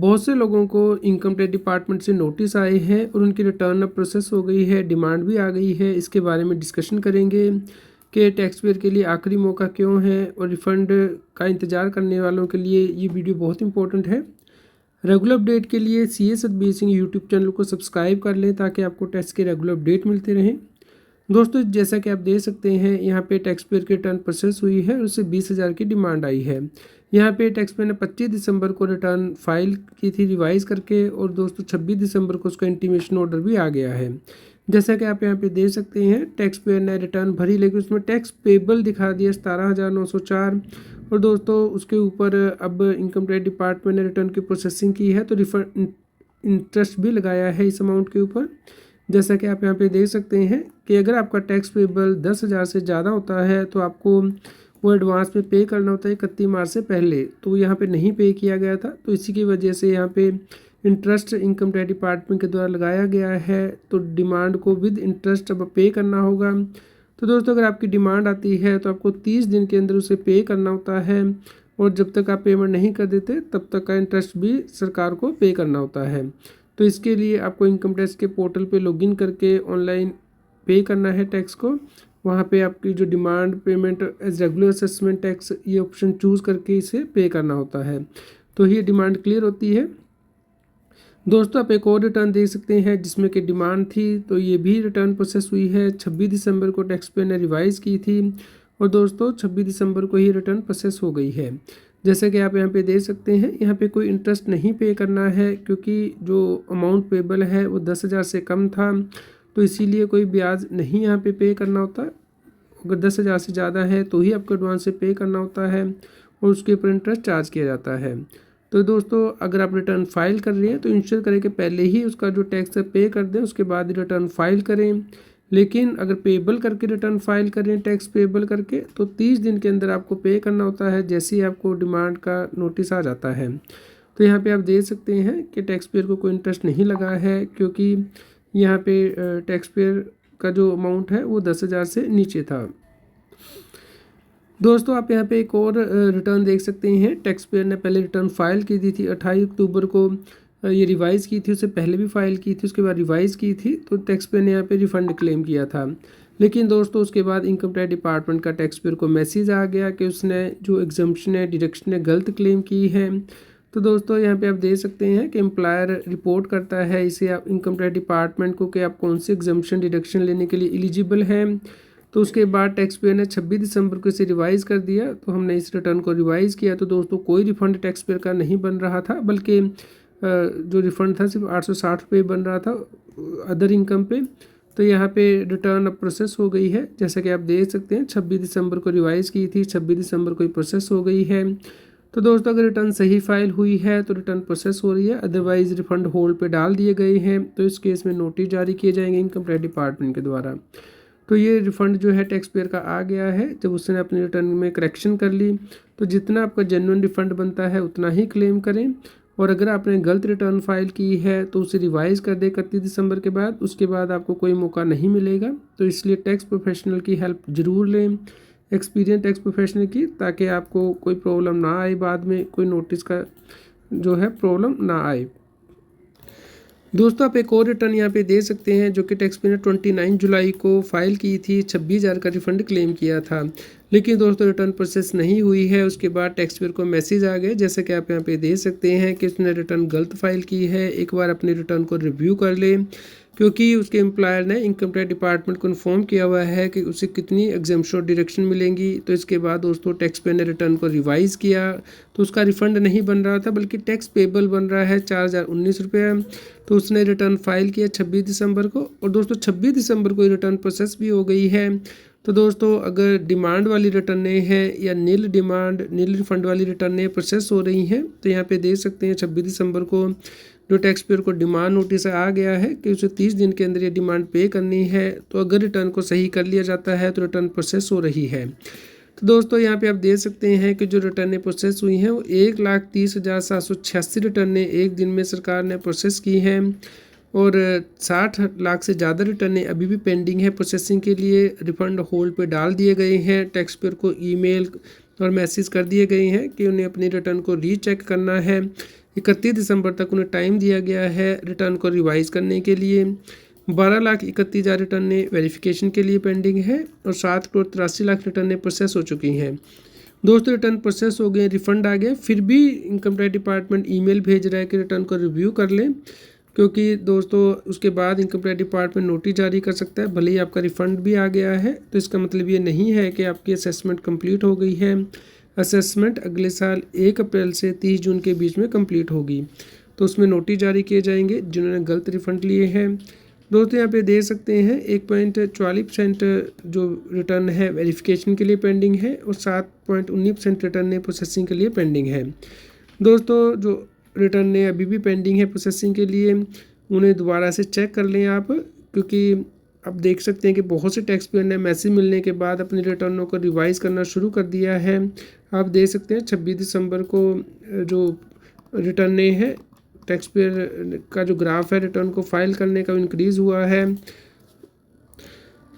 बहुत से लोगों को इनकम टैक्स डिपार्टमेंट से नोटिस आए हैं और उनकी रिटर्न अब प्रोसेस हो गई है, डिमांड भी आ गई है। इसके बारे में डिस्कशन करेंगे कि टैक्स पेयर के लिए आखिरी मौका क्यों है और रिफ़ंड का इंतज़ार करने वालों के लिए ये वीडियो बहुत इंपॉर्टेंट है। रेगुलर अपडेट के लिए CA Satbir Singh YouTube channel को सब्सक्राइब कर लें ताकि आपको टैक्स के रेगुलर अपडेट मिलते रहें। दोस्तों, जैसा कि आप देख सकते हैं यहाँ पे टैक्स पेयर की रिटर्न प्रोसेस हुई है और उससे 20,000 की डिमांड आई है। यहाँ पे टैक्स पेयर ने 25 दिसंबर को रिटर्न फाइल की थी रिवाइज़ करके, और दोस्तों 26 दिसंबर को उसका इंटीमेशन ऑर्डर भी आ गया है। जैसा कि आप यहाँ पे देख सकते हैं टैक्स पेयर ने रिटर्न भरी, लेकिन उसमें टैक्स पेबल दिखा दिया 17,904। और दोस्तों उसके ऊपर अब इनकम टैक्स डिपार्टमेंट ने रिटर्न की प्रोसेसिंग की है तो रिफंड इंटरेस्ट भी लगाया है इस अमाउंट के ऊपर। जैसा कि आप यहाँ पे देख सकते हैं कि अगर आपका टैक्स पेबल 10,000 से ज़्यादा होता है तो आपको वो एडवांस में पे करना होता है 31 मार्च से पहले, तो यहाँ पे नहीं पे किया गया था, तो इसी की वजह से यहाँ पे इंटरेस्ट इनकम टैक्स डिपार्टमेंट के द्वारा लगाया गया है। तो डिमांड को विद इंटरेस्ट अब पे करना होगा। तो दोस्तों, अगर आपकी डिमांड आती है तो आपको 30 दिन के अंदर उसे पे करना होता है, और जब तक आप पेमेंट नहीं कर देते तब तक का इंटरेस्ट भी सरकार को पे करना होता है। तो इसके लिए आपको इनकम टैक्स के पोर्टल पे लॉगिन करके ऑनलाइन पे करना है टैक्स को। वहाँ पे आपकी जो demand payment as regular assessment tax ये ऑप्शन चूज़ करके इसे पे करना होता है, तो ये डिमांड क्लियर होती है। दोस्तों, आप एक और रिटर्न देख सकते हैं जिसमें कि डिमांड थी, तो ये भी रिटर्न प्रोसेस हुई है। 26 दिसंबर को टैक्स पेयर ने रिवाइज़ की थी, और दोस्तों 26 दिसंबर को ही रिटर्न प्रोसेस हो गई है। जैसे कि आप यहाँ पे देख सकते हैं यहाँ पे कोई इंटरेस्ट नहीं पे करना है, क्योंकि जो अमाउंट पेबल है वो 10,000 से कम था, तो इसीलिए कोई ब्याज नहीं यहाँ पे करना होता। अगर 10,000 से ज़्यादा है तो ही आपको एडवांस से पे करना होता है, और उसके ऊपर इंटरेस्ट चार्ज किया जाता है। तो दोस्तों, अगर आप रिटर्न फाइल कर रहे हैं तो इंश्योर करें कि पहले ही उसका जो टैक्स है पे कर दें, उसके बाद ही रिटर्न फाइल करें। लेकिन अगर पेबल करके रिटर्न फाइल करें टैक्स पेबल करके, तो 30 दिन के अंदर आपको पे करना होता है जैसे ही आपको डिमांड का नोटिस आ जाता है। तो यहाँ पे आप देख सकते हैं कि टैक्स पेयर को कोई इंटरेस्ट नहीं लगा है, क्योंकि यहाँ पे टैक्स पेयर का जो अमाउंट है वो 10,000 से नीचे था। दोस्तों, आप यहाँ पे एक और रिटर्न देख सकते हैं। टैक्स पेयर ने पहले रिटर्न फाइल की दी थी 28 अक्टूबर को, ये रिवाइज़ की थी, उससे पहले भी फाइल की थी, उसके बाद रिवाइज़ की थी, तो टैक्स पेयर ने यहाँ पे रिफ़ंड क्लेम किया था। लेकिन दोस्तों उसके बाद इनकम टैक्स डिपार्टमेंट का टैक्स पेयर को मैसेज आ गया कि उसने जो एग्जम्पशन है डिडक्शन है गलत क्लेम की है। तो दोस्तों यहाँ पे आप देख सकते हैं कि एम्प्लॉयर रिपोर्ट करता है इसे आप इनकम टैक्स डिपार्टमेंट को कि आप कौन से एग्जम्पशन डिडक्शन लेने के लिए एलिजिबल हैं। तो उसके बाद टैक्स पेयर ने 26 दिसंबर को इसे रिवाइज़ कर दिया, तो हमने इस रिटर्न को रिवाइज़ किया। तो दोस्तों कोई रिफ़ंड टैक्स पेयर का नहीं बन रहा था, बल्कि जो रिफ़ंड था सिर्फ 860 रुपये बन रहा था अदर इनकम पे। तो यहाँ पे रिटर्न अब प्रोसेस हो गई है, जैसा कि आप देख सकते हैं 26 दिसंबर को रिवाइज़ की थी, 26 दिसंबर को ही प्रोसेस हो गई है। तो दोस्तों, अगर रिटर्न सही फाइल हुई है तो रिटर्न प्रोसेस हो रही है, अदरवाइज़ रिफ़ंड होल्ड पे डाल दिए गए हैं, तो इस केस में नोटिस जारी किए जाएंगे इनकम टैक्स डिपार्टमेंट के द्वारा। तो ये रिफ़ंड जो है टैक्स पेयर का आ गया है। जब उसने अपनी रिटर्न में करेक्शन कर ली, तो जितना आपका जेन्युइन रिफ़ंड बनता है उतना ही क्लेम करें, और अगर आपने गलत रिटर्न फाइल की है तो उसे रिवाइज़ कर दे 31 दिसंबर के बाद, उसके बाद आपको कोई मौका नहीं मिलेगा। तो इसलिए टैक्स प्रोफेशनल की हेल्प ज़रूर लें, एक्सपीरियंस टैक्स प्रोफेशनल की, ताकि आपको कोई प्रॉब्लम ना आए, बाद में कोई नोटिस का जो है प्रॉब्लम ना आए। दोस्तों, आप एक और रिटर्न यहाँ पे दे सकते हैं जो कि टैक्स पेयर ने 29 जुलाई को फाइल की थी, 26,000 का रिफंड क्लेम किया था। लेकिन दोस्तों रिटर्न प्रोसेस नहीं हुई है, उसके बाद टैक्स पेयर को मैसेज आ गया, जैसे कि आप यहाँ पे देख सकते हैं कि उसने रिटर्न गलत फाइल की है। एक बार अपने रिटर्न को रिव्यू कर ले, क्योंकि उसके एम्प्लॉयर ने इनकम टैक्स डिपार्टमेंट को इन्फॉर्म किया हुआ है कि उसे कितनी एग्जम्पशन और डिडक्शन मिलेंगी। तो इसके बाद दोस्तों टैक्स पेयर ने रिटर्न को रिवाइज़ किया, तो उसका रिफ़ंड नहीं बन रहा था, बल्कि टैक्स पेबल बन रहा है 4,019 रुपये। तो उसने रिटर्न फाइल किया 26 दिसंबर को, और दोस्तों 26 दिसंबर को रिटर्न प्रोसेस भी हो गई है। तो दोस्तों, अगर डिमांड वाली रिटर्नें हैं या नील रिफंड वाली रिटर्नें प्रोसेस हो रही हैं, तो यहाँ पे देख सकते हैं 26 दिसंबर को जो टैक्स पेयर को डिमांड नोटिस आ गया है कि उसे 30 दिन के अंदर ये डिमांड पे करनी है। तो अगर रिटर्न को सही कर लिया जाता है तो रिटर्न प्रोसेस हो रही है। तो दोस्तों यहाँ पे आप देख सकते हैं कि जो रिटर्नें प्रोसेस हुई हैं वो 1,30,786 रिटर्नें एक दिन में सरकार ने प्रोसेस की हैं, और 60 लाख से ज़्यादा रिटर्नें अभी भी पेंडिंग है प्रोसेसिंग के लिए। रिफ़ंड होल्ड पे डाल दिए गए हैं, टैक्स पेयर को ईमेल और मैसेज कर दिए गए हैं कि उन्हें अपनी रिटर्न को रीचेक करना है। 31 दिसंबर तक उन्हें टाइम दिया गया है रिटर्न को रिवाइज़ करने के लिए। 12,31,000 रिटर्नें वेरिफिकेशन के लिए पेंडिंग है और 7,83,00,000 रिटर्नें प्रोसेस हो चुकी हैं। दोस्तों रिटर्न प्रोसेस हो गए, रिफ़ंड आ गया, फिर भी इनकम टैक्स डिपार्टमेंट ईमेल भेज रहा है कि रिटर्न को रिव्यू कर लें, क्योंकि दोस्तों उसके बाद इनकम टैक्स डिपार्टमेंट नोटिस जारी कर सकता है। भले ही आपका रिफ़ंड भी आ गया है तो इसका मतलब ये नहीं है कि आपकी असेसमेंट कंप्लीट हो गई है। असेसमेंट अगले साल 1 अप्रैल से 30 जून के बीच में कंप्लीट होगी, तो उसमें नोटिस जारी किए जाएंगे जिन्होंने गलत रिफ़ंड लिए हैं। दोस्तों यहाँ पे देख सकते हैं 1.44% जो रिटर्न है वेरिफिकेशन के लिए पेंडिंग है और 7.19% रिटर्न है प्रोसेसिंग के लिए पेंडिंग है। दोस्तों जो रिटर्न है अभी भी पेंडिंग है प्रोसेसिंग के लिए, उन्हें दोबारा से चेक कर लें आप, क्योंकि आप देख सकते हैं कि बहुत से टैक्स पेयर ने मैसेज मिलने के बाद अपनी रिटर्नों को रिवाइज़ करना शुरू कर दिया है। आप देख सकते हैं 26 दिसंबर को जो रिटर्नें हैं टैक्स पेयर का जो ग्राफ है रिटर्न को फाइल करने का इंक्रीज़ हुआ है।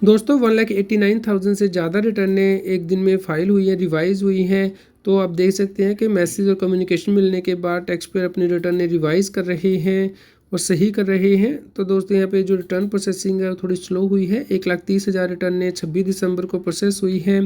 दोस्तों 1,89,000 से ज़्यादा रिटर्नें एक दिन में फ़ाइल हुई हैं, रिवाइज़ हुई हैं। तो आप देख सकते हैं कि मैसेज और कम्युनिकेशन मिलने के बाद टैक्स पेयर अपनी रिटर्नें रिवाइज़ कर रहे हैं और सही कर रहे हैं। तो दोस्तों यहाँ पे जो रिटर्न प्रोसेसिंग है वो थोड़ी स्लो हुई है। 1,30,000 रिटर्नें 26 दिसंबर को प्रोसेस हुई हैं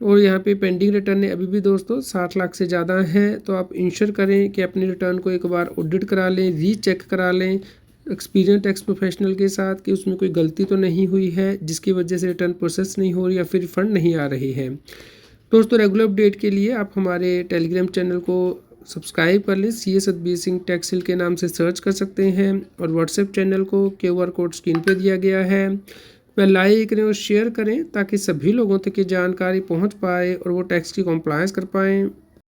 और यहाँ पे पेंडिंग रिटर्नें अभी भी दोस्तों 60 लाख से ज़्यादा हैं। तो आप इंश्योर करें कि अपनी रिटर्न को एक बार ऑडिट करा लें, रीचेक करा लें एक्सपीरियंस टैक्स प्रोफेशनल के साथ कि उसमें कोई गलती तो नहीं हुई है जिसकी वजह से रिटर्न प्रोसेस नहीं हो रही या फिर रिफंड नहीं आ रही है। दोस्तों रेगुलर अपडेट के लिए आप हमारे टेलीग्राम चैनल को सब्सक्राइब कर लें, सी ए सतबीर सिंह टैक्स सेल के नाम से सर्च कर सकते हैं और व्हाट्सएप चैनल को QR कोड स्क्रीन पर दिया गया है वह लाइक करें और शेयर करें ताकि सभी लोगों तक ये जानकारी पहुंच पाए और वो टैक्स की कॉम्प्लायंस कर पाएँ।